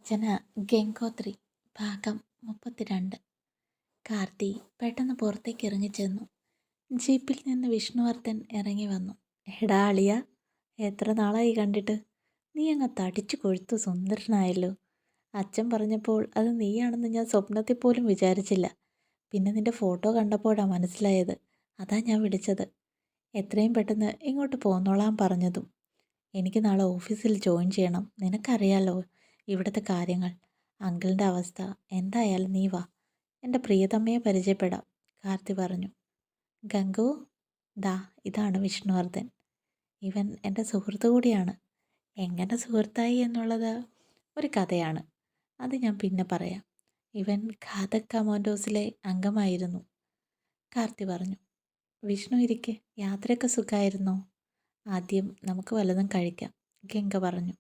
രചന ഗംഗോത്രി. ഭാഗം 32. കാർത്തി പെട്ടെന്ന് പുറത്തേക്ക് ഇറങ്ങിച്ചെന്നു. ജീപ്പിൽ നിന്ന് വിഷ്ണുവർദ്ധൻ ഇറങ്ങി വന്നു. എടാ അളിയ, എത്ര നാളായി കണ്ടിട്ട്. നീ അങ്ങ് തടിച്ചു കൊഴുത്തു സുന്ദരനായല്ലോ. അച്ഛൻ പറഞ്ഞപ്പോൾ അത് നീയാണെന്ന് ഞാൻ സ്വപ്നത്തിൽ പോലും വിചാരിച്ചില്ല. പിന്നെ നിന്റെ ഫോട്ടോ കണ്ടപ്പോഴാണ് മനസ്സിലായത്. അതാ ഞാൻ വിളിച്ചത്. എത്രയും പെട്ടെന്ന് ഇങ്ങോട്ട് പോന്നോളാൻ പറഞ്ഞതും. എനിക്ക് നാളെ ഓഫീസിൽ ജോയിൻ ചെയ്യണം. നിനക്കറിയാലോ ഇവിടുത്തെ കാര്യങ്ങൾ. അങ്കിളിൻ്റെ അവസ്ഥ. എന്തായാലും നീ വാ, എൻ്റെ പ്രിയതമ്മയെ പരിചയപ്പെടാം, കാർത്തി പറഞ്ഞു. ഗംഗു, ദാ ഇതാണ് വിഷ്ണുവർദ്ധൻ. ഇവൻ എൻ്റെ സുഹൃത്തു കൂടിയാണ്. എങ്ങനെ സുഹൃത്തായി എന്നുള്ളത് ഒരു കഥയാണ്. അത് ഞാൻ പിന്നെ പറയാം. ഇവൻ ഘാതക് കമാൻഡോസിലെ അംഗമായിരുന്നു, കാർത്തി പറഞ്ഞു. വിഷ്ണു ഇരിക്കെ. യാത്രയൊക്കെ സുഖമായിരുന്നോ? ആദ്യം നമുക്ക് വല്ലതും കഴിക്കാം, ഗംഗ പറഞ്ഞു.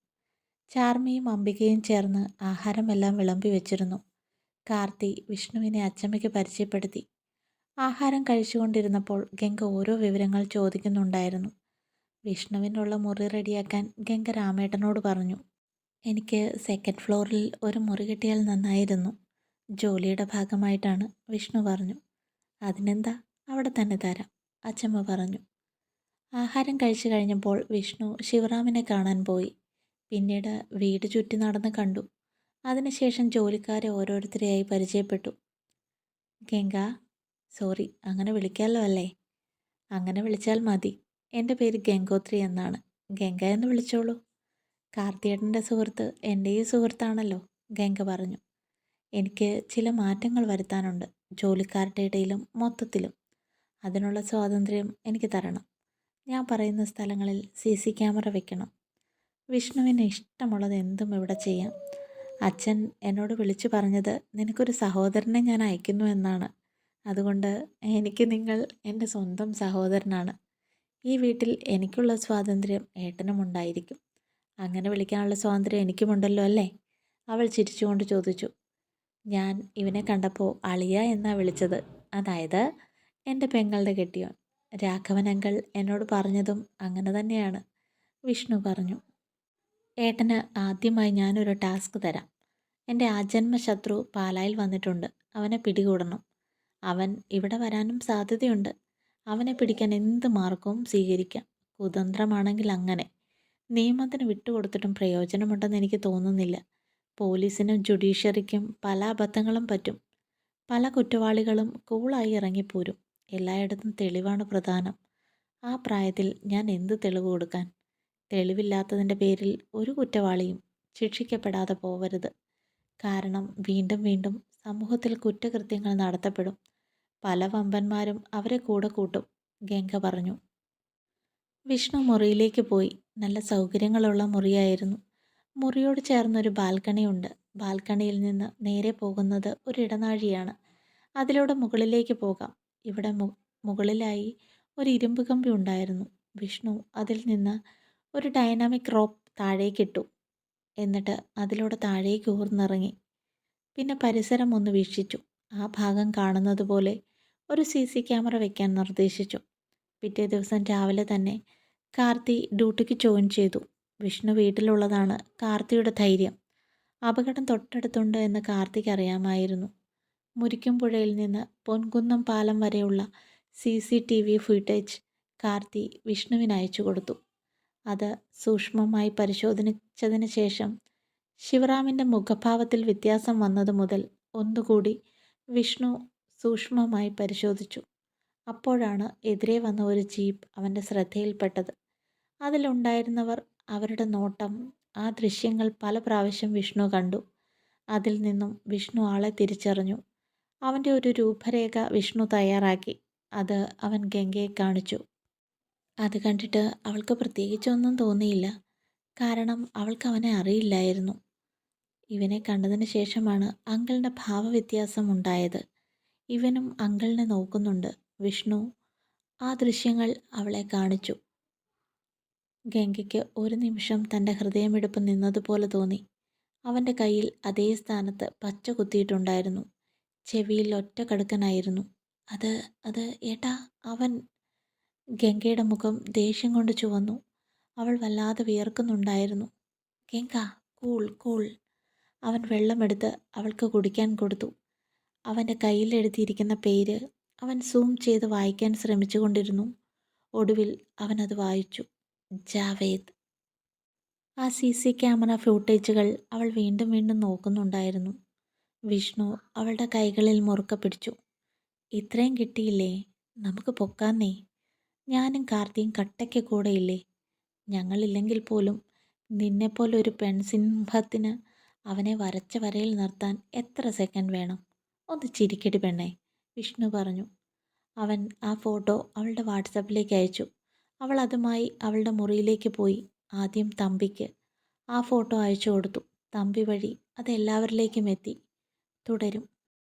ചാർമിയും അംബികയും ചേർന്ന് ആഹാരമെല്ലാം വിളമ്പി വെച്ചിരുന്നു. കാർത്തി വിഷ്ണുവിനെ അച്ചമ്മയ്ക്ക് പരിചയപ്പെടുത്തി. ആഹാരം കഴിച്ചുകൊണ്ടിരുന്നപ്പോൾ ഗംഗ ഓരോ വിവരങ്ങൾ ചോദിക്കുന്നുണ്ടായിരുന്നു. വിഷ്ണുവിനുള്ള മുറി റെഡിയാക്കാൻ ഗംഗ രാമേട്ടനോട് പറഞ്ഞു. എനിക്ക് സെക്കൻഡ് ഫ്ലോറിൽ ഒരു മുറി കിട്ടിയാൽ നന്നായിരുന്നു. ജോലിയുടെ ഭാഗമായിട്ടാണ്, വിഷ്ണു പറഞ്ഞു. അതിനെന്താ, അവിടെ തന്നെ തരാം, അച്ചമ്മ പറഞ്ഞു. ആഹാരം കഴിച്ചു കഴിഞ്ഞപ്പോൾ വിഷ്ണു ശിവറാമിനെ കാണാൻ പോയി. പിന്നീട് വീട് ചുറ്റി നടന്ന് കണ്ടു. അതിനുശേഷം ജോലിക്കാരെ ഓരോരുത്തരെയായി പരിചയപ്പെട്ടു. ഗംഗ, സോറി അങ്ങനെ വിളിക്കാമല്ലോ അല്ലേ? അങ്ങനെ വിളിച്ചാൽ മതി. എൻ്റെ പേര് ഗംഗോത്രി എന്നാണ്. ഗംഗ എന്ന് വിളിച്ചോളൂ. കാർത്തിയേട്ടൻ്റെ സുഹൃത്ത് എൻ്റെയും സുഹൃത്താണല്ലോ, ഗംഗ പറഞ്ഞു. എനിക്ക് ചില മാറ്റങ്ങൾ വരുത്താനുണ്ട്, ജോലിക്കാരുടെ ഇടയിലും മൊത്തത്തിലും. അതിനുള്ള സ്വാതന്ത്ര്യം എനിക്ക് തരണം. ഞാൻ പറയുന്ന സ്ഥലങ്ങളിൽ CC ക്യാമറ വെക്കണം. വിഷ്ണുവിന് ഇഷ്ടമുള്ളത് എന്തും ഇവിടെ ചെയ്യാം. അച്ഛൻ എന്നോട് വിളിച്ചു പറഞ്ഞത് നിനക്കൊരു സഹോദരനെ ഞാൻ അയക്കുന്നു എന്നാണ്. അതുകൊണ്ട് എനിക്ക് നിങ്ങൾ എൻ്റെ സ്വന്തം സഹോദരനാണ്. ഈ വീട്ടിൽ എനിക്കുള്ള സ്വാതന്ത്ര്യം ഏട്ടനും ഉണ്ടായിരിക്കും. അങ്ങനെ വിളിക്കാനുള്ള സ്വാതന്ത്ര്യം എനിക്കുമുണ്ടല്ലോ അല്ലേ? അവൾ ചിരിച്ചുകൊണ്ട് ചോദിച്ചു. ഞാൻ ഇവനെ കണ്ടപ്പോൾ അളിയ എന്നാ വിളിച്ചത്. അതായത് എൻ്റെ പെങ്ങളുടെ കെട്ടിയോൻ. രാഘവൻ അങ്കിൾ എന്നോട് പറഞ്ഞതും അങ്ങനെ തന്നെയാണ്, വിഷ്ണു പറഞ്ഞു. ഏട്ടന് ആദ്യമായി ഞാനൊരു ടാസ്ക് തരാം. എൻ്റെ ആജന്മ ശത്രു പാലായിൽ വന്നിട്ടുണ്ട്. അവനെ പിടികൂടണം. അവൻ ഇവിടെ വരാനും സാധ്യതയുണ്ട്. അവനെ പിടിക്കാൻ എന്ത് മാർഗവും സ്വീകരിക്കാം. കുതന്ത്രമാണെങ്കിൽ അങ്ങനെ. നിയമത്തിന് വിട്ടുകൊടുത്തിട്ടും പ്രയോജനമുണ്ടെന്ന് എനിക്ക് തോന്നുന്നില്ല. പോലീസിനും ജുഡീഷ്യറിക്കും പല അബദ്ധങ്ങളും പറ്റും. പല കുറ്റവാളികളും കൂളായി ഇറങ്ങിപ്പോരും. എല്ലായിടത്തും തെളിവാണ് പ്രധാനം. ആ പ്രായത്തിൽ ഞാൻ എന്ത് തെളിവ് കൊടുക്കാൻ? തെളിവില്ലാത്തതിൻ്റെ പേരിൽ ഒരു കുറ്റവാളിയും ശിക്ഷിക്കപ്പെടാതെ പോവരുത്. കാരണം വീണ്ടും വീണ്ടും സമൂഹത്തിൽ കുറ്റകൃത്യങ്ങൾ നടത്തപ്പെടും. പല വമ്പന്മാരും അവരെ കൂടെ കൂട്ടും, ഗംഗ പറഞ്ഞു. വിഷ്ണു മുറിയിലേക്ക് പോയി. നല്ല സൗകര്യങ്ങളുള്ള മുറിയായിരുന്നു. മുറിയോട് ചേർന്നൊരു ബാൽക്കണിയുണ്ട്. ബാൽക്കണിയിൽ നിന്ന് നേരെ പോകുന്നത് ഒരു ഇടനാഴിയാണ്. അതിലൂടെ മുകളിലേക്ക് പോകാം. ഇവിടെ മുകളിലായി ഒരു ഇരുമ്പ് കമ്പി ഉണ്ടായിരുന്നു. വിഷ്ണു അതിൽ നിന്ന് ഒരു ഡൈനാമിക് റോപ്പ് താഴേക്കിട്ടു. എന്നിട്ട് അതിലൂടെ താഴേക്ക് ഊർന്നിറങ്ങി. പിന്നെ പരിസരം ഒന്ന് വീക്ഷിച്ചു. ആ ഭാഗം കാണുന്നത് പോലെ ഒരു CC ക്യാമറ വെക്കാൻ നിർദ്ദേശിച്ചു. പിറ്റേ ദിവസം രാവിലെ തന്നെ കാർത്തി ഡ്യൂട്ടിക്ക് ജോയിൻ ചെയ്തു. വിഷ്ണു വീട്ടിലുള്ളതാണ് കാർത്തിയുടെ ധൈര്യം. അപകടം തൊട്ടടുത്തുണ്ട് എന്ന് കാർത്തിക്ക് അറിയാമായിരുന്നു. മുരിക്കുംപുഴയിൽ നിന്ന് പൊൻകുന്നം പാലം വരെയുള്ള CCTV ഫുട്ടേജ് കാർത്തി വിഷ്ണുവിന് അയച്ചു കൊടുത്തു. അത് സൂക്ഷ്മമായി പരിശോധിച്ചതിന് ശേഷം ശിവറാമിൻ്റെ മുഖഭാവത്തിൽ വ്യത്യാസം വന്നത് മുതൽ ഒന്നുകൂടി വിഷ്ണു സൂക്ഷ്മമായി പരിശോധിച്ചു. അപ്പോഴാണ് എതിരെ വന്ന ഒരു ജീപ്പ് അവൻ്റെ ശ്രദ്ധയിൽപ്പെട്ടത്. അതിലുണ്ടായിരുന്നവർ, അവരുടെ നോട്ടം, ആ ദൃശ്യങ്ങൾ പല പ്രാവശ്യം വിഷ്ണു കണ്ടു. അതിൽ നിന്നും വിഷ്ണു ആളെ തിരിച്ചറിഞ്ഞു. അവൻ്റെ ഒരു രൂപരേഖ വിഷ്ണു തയ്യാറാക്കി. അത് അവൻ ഗംഗയെ കാണിച്ചു. അത് കണ്ടിട്ട് അവൾക്ക് പ്രത്യേകിച്ചൊന്നും തോന്നിയില്ല. കാരണം അവൾക്ക് അവനെ അറിയില്ലായിരുന്നു. ഇവനെ കണ്ടതിന് ശേഷമാണ് അങ്കിളിൻ്റെ ഭാവവ്യത്യാസം ഉണ്ടായത്. ഇവനും അങ്കിളിനെ നോക്കുന്നുണ്ട്. വിഷ്ണു ആ ദൃശ്യങ്ങൾ അവളെ കാണിച്ചു. ഗംഗയ്ക്ക് ഒരു നിമിഷം തൻ്റെ ഹൃദയമിടിപ്പ് നിന്നതുപോലെ തോന്നി. അവൻ്റെ കയ്യിൽ അതേ സ്ഥാനത്ത് പച്ച കുത്തിയിട്ടുണ്ടായിരുന്നു. ചെവിയിൽ ഒറ്റ കടുക്കനായിരുന്നു. അത് ഏട്ടാ, അവൻ. ഗംഗയുടെ മുഖം ദേഷ്യം കൊണ്ട് ചുവന്നു. അവൾ വല്ലാതെ വിയർക്കുന്നുണ്ടായിരുന്നു. Ganga, cool cool. അവൻ വെള്ളമെടുത്ത് അവൾക്ക് കുടിക്കാൻ കൊടുത്തു. അവൻ്റെ കയ്യിലെഴുതിയിരിക്കുന്ന പേര് അവൻ സൂം ചെയ്ത് വായിക്കാൻ ശ്രമിച്ചുകൊണ്ടിരുന്നു. ഒടുവിൽ അവനത് വായിച്ചു. ജാവേദ്. ആ CC ക്യാമറ ഫൂട്ടേജുകൾ അവൾ വീണ്ടും വീണ്ടും നോക്കുന്നുണ്ടായിരുന്നു. വിഷ്ണു അവളുടെ കൈകളിൽ മുറുക്കെ പിടിച്ചു. ഇത്രയും കിട്ടിയില്ലേ? നമുക്ക് പൊക്കാന്നേ. ഞാനും കാർത്തിയും കട്ടയ്ക്ക് കൂടെയില്ലേ? ഞങ്ങളില്ലെങ്കിൽ പോലും നിന്നെപ്പോലെ ഒരു പെൺസിംഹത്തിന് അവനെ വരച്ച വരയിൽ നിർത്താൻ എത്ര സെക്കൻഡ് വേണം? ഒന്ന് ചിരിക്കടി പെണ്ണേ, വിഷ്ണു പറഞ്ഞു. അവൻ ആ ഫോട്ടോ അവളുടെ വാട്സാപ്പിലേക്ക് അയച്ചു. അവൾ അതുമായി അവളുടെ മുറിയിലേക്ക് പോയി. ആദ്യം തമ്പിക്ക് ആ ഫോട്ടോ അയച്ചു കൊടുത്തു. തമ്പി വഴി അത് എല്ലാവരിലേക്കും എത്തി. തുടരും.